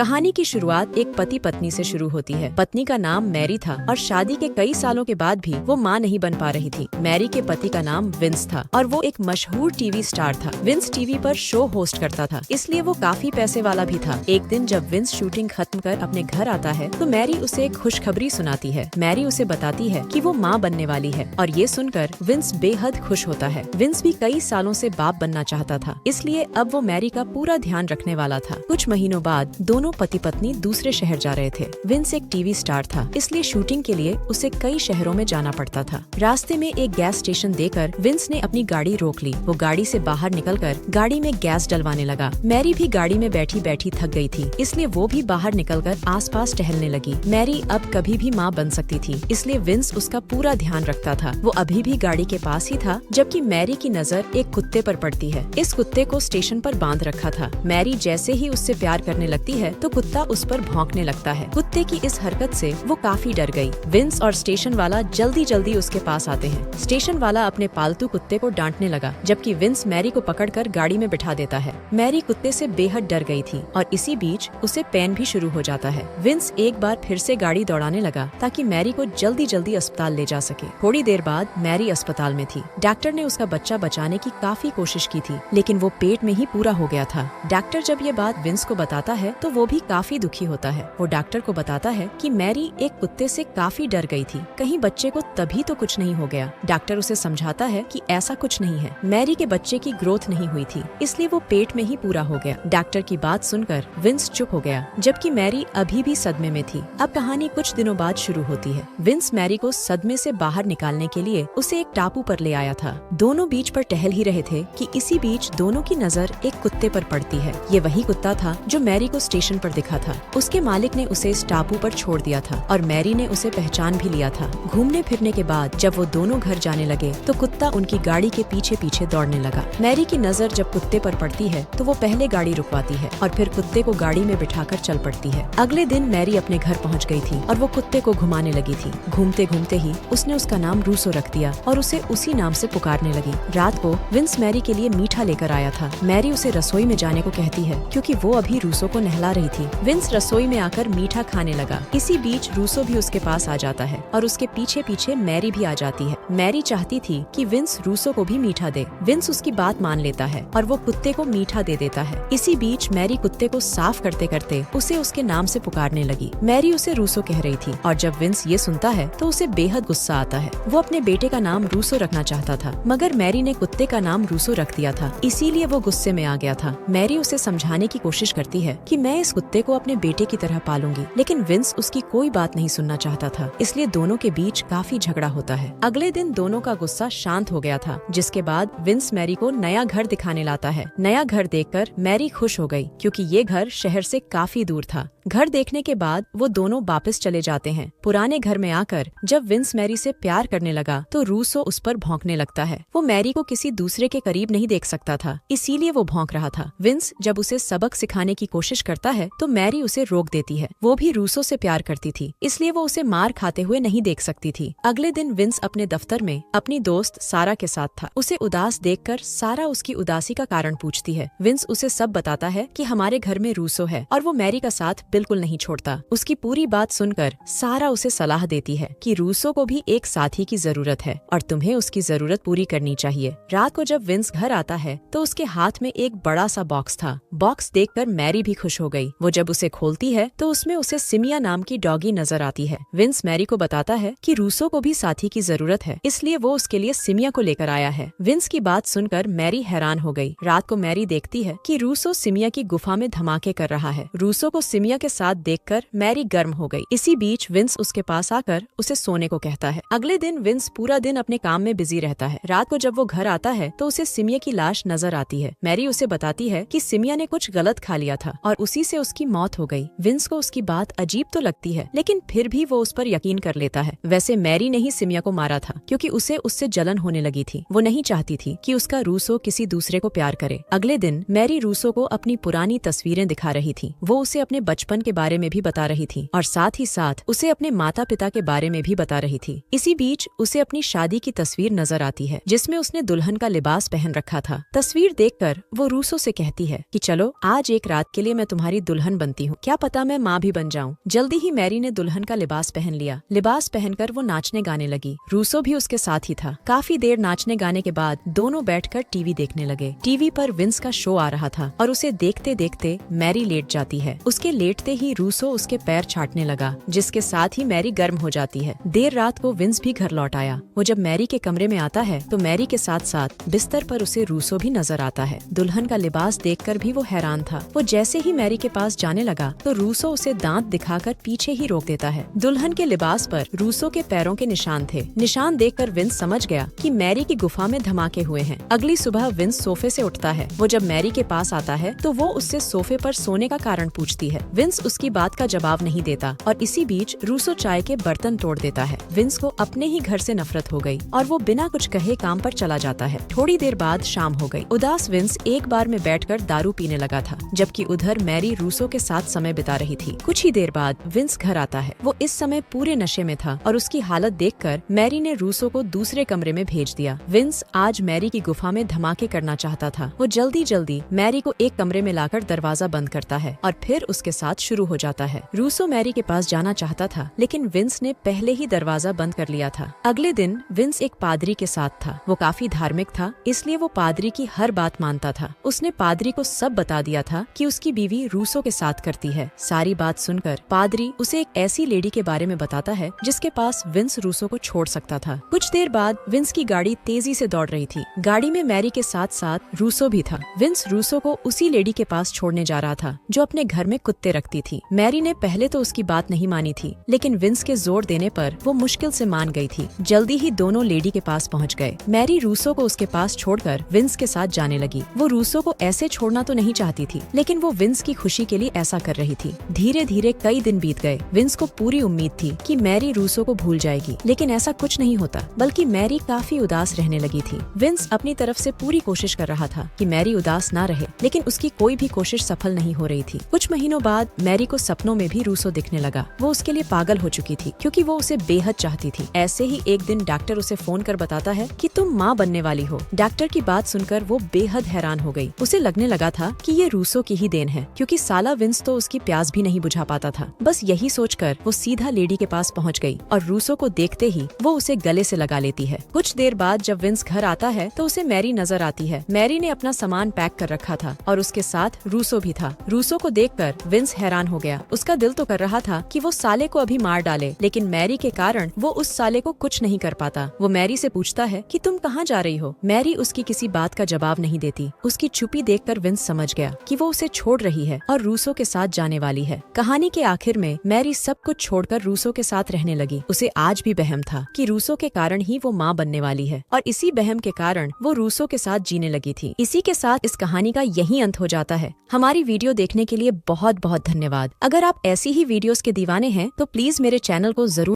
कहानी की शुरुआत एक पति पत्नी से शुरू होती है। पत्नी का नाम मैरी था और शादी के कई सालों के बाद भी वो माँ नहीं बन पा रही थी। मैरी के पति का नाम विंस था और वो एक मशहूर टीवी स्टार था। विंस टीवी पर शो होस्ट करता था, इसलिए वो काफी पैसे वाला भी था। एक दिन जब विंस शूटिंग खत्म कर अपने घर आता है तो मैरी उसे एक खुशखबरी सुनाती है। मैरी उसे बताती है कि वो माँ बनने वाली है और ये सुनकर विंस बेहद खुश होता है। विंस भी कई सालों से बाप बनना चाहता था, इसलिए अब वो मैरी का पूरा ध्यान रखने वाला था। कुछ महीनों बाद दोनों पति पत्नी दूसरे शहर जा रहे थे। विंस एक टीवी स्टार था, इसलिए शूटिंग के लिए उसे कई शहरों में जाना पड़ता था। रास्ते में एक गैस स्टेशन देखकर विंस ने अपनी गाड़ी रोक ली। वो गाड़ी से बाहर निकलकर गाड़ी में गैस डलवाने लगा। मैरी भी गाड़ी में बैठी बैठी थक गई थी, इसलिए वो भी बाहर निकलकर आसपास टहलने लगी। मैरी अब कभी भी माँ बन सकती थी, इसलिए विंस उसका पूरा ध्यान रखता था। वो अभी भी गाड़ी के पास ही था जबकि मैरी की नजर एक कुत्ते पर पड़ती है। इस कुत्ते को स्टेशन पर बांध रखा था। मैरी जैसे ही उससे प्यार करने लगती है तो कुत्ता उस पर भौंकने लगता है। कुत्ते की इस हरकत से वो काफी डर गई। विंस और स्टेशन वाला जल्दी जल्दी उसके पास आते हैं। स्टेशन वाला अपने पालतू कुत्ते को डांटने लगा, जबकि विंस मैरी को पकड़कर गाड़ी में बिठा देता है। मैरी कुत्ते से बेहद डर गई थी और इसी बीच उसे पेन भी शुरू हो जाता है। विंस एक बार फिर से गाड़ी दौड़ाने लगा ताकि मैरी को जल्दी जल्दी अस्पताल ले जा सके। थोड़ी देर बाद मैरी अस्पताल में थी। डॉक्टर ने उसका बच्चा बचाने की काफी कोशिश की थी, लेकिन वो पेट में ही पूरा हो गया था। डॉक्टर जब ये बात विंस को बताता है तो वो भी काफी दुखी होता है। वो डॉक्टर को बताता है कि मैरी एक कुत्ते से काफी डर गई थी, कहीं बच्चे को तभी तो कुछ नहीं हो गया। डॉक्टर उसे समझाता है कि ऐसा कुछ नहीं है, मैरी के बच्चे की ग्रोथ नहीं हुई थी, इसलिए वो पेट में ही पूरा हो गया। डॉक्टर की बात सुनकर विंस चुप हो गया, जबकि मैरी अभी भी सदमे में थी। अब कहानी कुछ दिनों बाद शुरू होती है। विंस मैरी को सदमे से बाहर निकालने के लिए उसे एक टापू पर ले आया था। दोनों बीच पर टहल ही रहे थे कि इसी बीच दोनों की नजर एक कुत्ते पर पड़ती है। ये वही कुत्ता था जो मैरी को स्टेशन पर दिखा था। उसके मालिक ने उसे इस टापू पर छोड़ दिया था और मैरी ने उसे पहचान भी लिया था। घूमने फिरने के बाद जब वो दोनों घर जाने लगे तो कुत्ता उनकी गाड़ी के पीछे पीछे दौड़ने लगा। मैरी की नजर जब कुत्ते पर पड़ती है तो वो पहले गाड़ी रुकवाती है और फिर कुत्ते को गाड़ी में बिठाकर चल पड़ती है। अगले दिन मैरी अपने घर पहुंच गई थी और वो कुत्ते को घुमाने लगी थी। घूमते घूमते ही उसने उसका नाम रूसो रख दिया और उसे उसी नाम से पुकारने लगी। रात को विंस मैरी के लिए मीठा लेकर आया था। मैरी उसे रसोई में जाने को कहती है क्योंकि वो अभी रूसो को नहला रही थी। विंस रसोई में आकर मीठा खाने लगा। इसी बीच रूसो भी उसके पास आ जाता है और उसके पीछे पीछे मैरी भी आ जाती है। मैरी चाहती थी कि विंस रूसो को भी मीठा दे। विंस उसकी बात मान लेता है और वो कुत्ते को मीठा दे देता है। इसी बीच मैरी कुत्ते को साफ करते करते उसे उसके नाम से पुकारने लगी। मैरी उसे रूसो कह रही थी और जब विंस ये सुनता है तो उसे बेहद गुस्सा आता है। वो अपने बेटे का नाम रूसो रखना चाहता था, मगर मैरी ने कुत्ते का नाम रूसो रख दिया था, इसीलिए वो गुस्से में आ गया था। मैरी उसे समझाने की कोशिश करती है कि मैं इस कुत्ते को अपने बेटे की तरह पालूंगी, लेकिन विंस उसकी कोई बात नहीं सुनना चाहता था, इसलिए दोनों के बीच काफी झगड़ा होता है। अगले दिन दोनों का गुस्सा शांत हो गया था, जिसके बाद विंस मैरी को नया घर दिखाने लाता है। नया घर देखकर मैरी खुश हो गई क्योंकि ये घर शहर से काफी दूर था। घर देखने के बाद वो दोनों वापस चले जाते हैं। पुराने घर में आकर जब विंस मैरी से प्यार करने लगा तो रूसो उस पर भौंकने लगता है। वो मैरी को किसी दूसरे के करीब नहीं देख सकता था, इसीलिए वो भौंक रहा था। विंस जब उसे सबक सिखाने की कोशिश करता है तो मैरी उसे रोक देती है। वो भी रूसो से प्यार करती थी, इसलिए वो उसे मार खाते हुए नहीं देख सकती थी। अगले दिन विंस अपने दफ्तर में अपनी दोस्त सारा के साथ था। उसे उदास देखकर सारा उसकी उदासी का कारण पूछती है। विंस उसे सब बताता है कि हमारे घर में रूसो है और वो मैरी का साथ बिल्कुल नहीं छोड़ता। उसकी पूरी बात सुनकर सारा उसे सलाह देती है कि रूसो को भी एक साथी की जरूरत है और तुम्हें उसकी जरूरत पूरी करनी चाहिए। रात को जब विंस घर आता है तो उसके हाथ में एक बड़ा सा बॉक्स था। बॉक्स देखकर मैरी भी खुश हो गई। वो जब उसे खोलती है तो उसमें उसे सिमिया नाम की डॉगी नजर आती है। विंस मैरी को बताता है कि रूसो को भी साथी की जरूरत है, इसलिए वो उसके लिए सिमिया को लेकर आया है। विंस की बात सुनकर मैरी हैरान हो गई। रात को मैरी देखती है कि रूसो सिमिया की गुफा में धमाके कर रहा है। रूसो को सिमिया के साथ देखकर मैरी गर्म हो गई। इसी बीच विंस उसके पास आकर उसे सोने को कहता है। अगले दिन विंस पूरा दिन अपने काम में बिजी रहता है। रात को जब वो घर आता है तो उसे सिमिया की लाश नजर आती है। मैरी उसे बताती है कि सिमिया ने कुछ गलत खा लिया था और उसी से उसकी मौत हो गई। विंस को उसकी बात अजीब तो लगती है, लेकिन फिर भी वो उस पर यकीन कर लेता है। वैसे मैरी ने ही सिमिया को मारा था क्योंकि उसे उससे जलन होने लगी थी। वो नहीं चाहती थी कि उसका रूसो किसी दूसरे को प्यार करे। अगले दिन मैरी रूसो को अपनी पुरानी तस्वीरें दिखा रही थी। वो उसे अपने बचपन के बारे में भी बता रही थी और साथ ही साथ उसे अपने माता पिता के बारे में भी बता रही थी। इसी बीच उसे अपनी शादी की तस्वीर नजर आती है जिसमें उसने दुल्हन का लिबास पहन रखा था। तस्वीर देखकर वो रूसो से कहती है कि चलो आज एक रात के लिए मैं तुम्हारी दुल्हन बनती हूँ, क्या पता मैं माँ भी बन जाऊँ। जल्दी ही मैरी ने दुल्हन का लिबास पहन लिया। लिबास पहनकर वो नाचने गाने लगी। रूसो भी उसके साथ ही था। काफी देर नाचने गाने के बाद दोनों बैठकर टीवी देखने लगे। टीवी पर विंस का शो आ रहा था और उसे देखते देखते मैरी लेट जाती है। उसके लेटते ही रूसो उसके पैर चाटने लगा, जिसके साथ ही मैरी गर्म हो जाती है। देर रात को विंस भी घर लौट आया। वो जब मैरी के कमरे में आता है तो मैरी के साथ साथ बिस्तर पर उसे रूसो भी नजर आता है। दुल्हन का लिबास देखकर भी वो हैरान था। वो जैसे ही मैरी के पास जाने लगा तो रूसो उसे दांत दिखाकर पीछे ही रोक देता है। दुल्हन के लिबास पर रूसो के पैरों के निशान थे। निशान देखकर विंस समझ गया कि मैरी की गुफा में धमाके हुए हैं। अगली सुबह विंस सोफे से उठता है। वो जब मैरी के पास आता है तो वो उससे सोफे पर सोने का कारण पूछती है। विंस उसकी बात का जवाब नहीं देता और इसी बीच रूसो चाय के बर्तन तोड़ देता है। विंस को अपने ही घर से नफरत हो गई और वो बिना कुछ कहे काम पर चला जाता है। थोड़ी देर बाद शाम हो गई। उदास विंस एक बार में बैठकर दारू पीने लगा था, जबकि उधर मैरी रूसो के साथ समय बिता रही थी। कुछ ही देर बाद विंस घर आता है। वो इस समय पूरे नशे में था और उसकी हालत देखकर मैरी ने रूसो को दूसरे कमरे में भेज दिया। विंस आज मैरी की गुफा में धमाके करना चाहता था। वो जल्दी जल्दी मैरी को एक कमरे में लाकर दरवाजा बंद करता है और फिर उसके साथ शुरू हो जाता है। रूसो मैरी के पास जाना चाहता था, लेकिन विंस ने पहले ही दरवाजा बंद कर लिया था। अगले दिन विंस एक पादरी के साथ था। वो काफी धार्मिक था, इसलिए वो पादरी की हर बात मानता था। उसने पादरी को सब बता दिया था कि उसकी बीवी रूसो के साथ करती है। सारी बात सुनकर पादरी उसे एक ऐसी लेडी के बारे में बताता है जिसके पास विंस रूसो को छोड़ सकता था। कुछ देर बाद विंस की गाड़ी तेजी से दौड़ रही थी। गाड़ी में मैरी के साथ साथ रूसो भी था। विंस रूसो को उसी लेडी के पास छोड़ने जा रहा था जो अपने घर में कुत्ते रखती थी। मैरी ने पहले तो उसकी बात नहीं मानी थी, लेकिन विंस के जोर देने पर वो मुश्किल से मान गई थी। जल्दी ही दोनों लेडी के पास पहुंच गए। मैरी रूसो को उसके पास छोड़कर विंस के साथ जाने लगी। वो रूसो को ऐसे छोड़ना तो नहीं चाहती थी, लेकिन वो विंस की खुशी के लिए ऐसा कर रही थी। धीरे धीरे कई दिन बीत गए। विंस को पूरी उम्मीद थी कि मैरी रूसो को भूल जाएगी, लेकिन ऐसा कुछ नहीं होता, बल्कि मैरी काफी उदास रहने लगी थी। विंस अपनी तरफ से पूरी कोशिश कर रहा था कि मैरी उदास ना रहे, लेकिन उसकी कोई भी कोशिश सफल नहीं हो रही थी। कुछ महीनों बाद मैरी को सपनों में भी रूसो दिखने लगा। वो उसके लिए पागल हो चुकी थी, क्योंकि वो उसे बेहद चाहती थी। ऐसे ही एक दिन डॉक्टर उसे फोन कर बताता है कि तुम माँ बनने वाली हो। डॉक्टर की बात सुनकर वो बेहद हैरान हो गई। उसे लगने लगा था कि ये रूसो की ही देन है, क्योंकि साला विंस तो उसकी प्यास भी नहीं बुझा पाता था। बस यही सोचकर वो सीधा लेडी के पास पहुंच गई और रूसो को देखते ही वो उसे गले से लगा लेती है। कुछ देर बाद जब विंस घर आता है तो उसे मैरी नजर आती है। मैरी ने अपना सामान पैक कर रखा था और उसके साथ रूसो भी था। रूसो को देखकर विंस हैरान हो गया। उसका दिल तो कर रहा था कि वो साले को अभी मार डाले, लेकिन मैरी के कारण वो उस साले को कुछ नहीं कर पाता। वो मैरी से पूछता है कि तुम कहाँ जा रही हो। मैरी उसकी किसी बात का जवाब नहीं देती। उसकी चुप्पी देखकर विंस समझ गया कि वो उसे छोड़ रही है और रूसो के साथ जाने वाली है। कहानी के आखिर में मैरी सब कुछ छोड़कर रूसो के साथ रहने लगी। उसे आज भी वहम था कि रूसो के कारण ही वो माँ बनने वाली है और इसी वहम के कारण वो रूसो के साथ जीने लगी थी। इसी के साथ इस कहानी का यही अंत हो जाता है। हमारी वीडियो देखने के लिए बहुत बहुत धन्यवाद। अगर आप ऐसी ही वीडियोस के दीवाने हैं तो प्लीज मेरे चैनल को जरूर